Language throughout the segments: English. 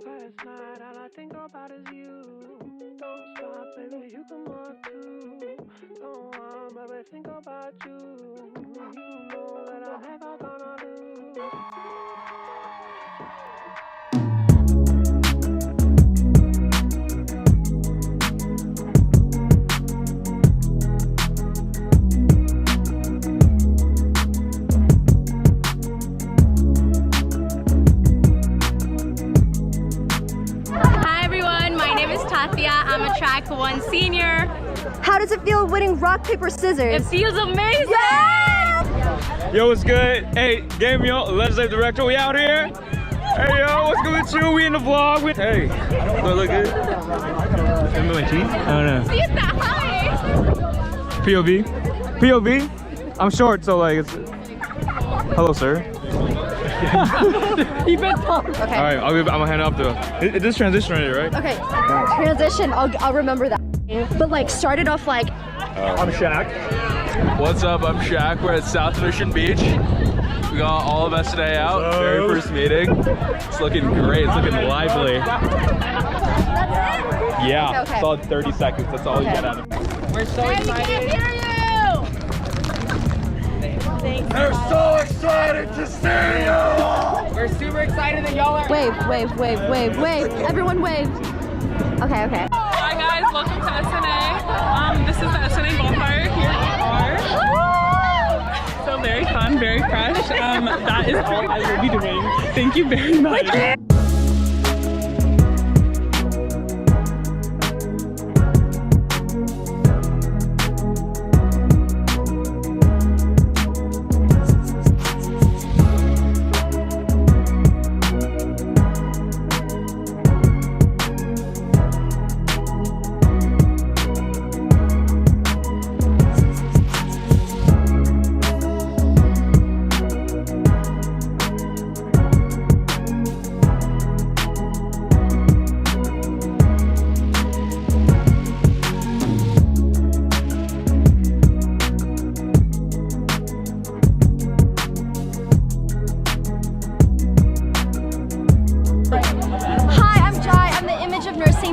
Last night all I think about is you. Don't stop, baby, you come on too. Don't want, baby, think about you. You know that I'm never gonna lose. I'm a track 1 senior. How does it feel winning rock, paper, scissors? It feels amazing! Yeah! Yo, what's good? Hey, Gamio, legislative director, we out here. Hey, yo, what's good with you? We in the vlog. Hey, do I look good? Am I my teeth? I don't know. See, it's that high! POV? POV? I'm short, so like it's... Hello, sir. Okay. Alright, I'm gonna hand it up to him. It does transition right, right? Okay. Transition. I'll remember that. But like, started off like. I'm Shaq. What's up? I'm Shaq. We're at South Mission Beach. We got all of us today out. Very first meeting. It's looking great. It's looking lively. Yeah. Okay. Solid 30 seconds. That's all you get out of it. We're so excited. We can't hear you! They're so excited to see you! We're super excited that y'all are. Wave, wave, wave, wave, wave. Everyone wave. Okay, okay. Hi guys, welcome to SNA. This is the SNA bonfire here at the bar. So very fun, very fresh. That is all I will be doing. Thank you very much.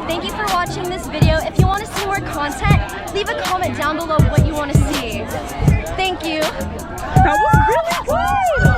Thank you for watching this video. If you want to see more content, leave a comment down below what you want to see. Thank you. That was really good!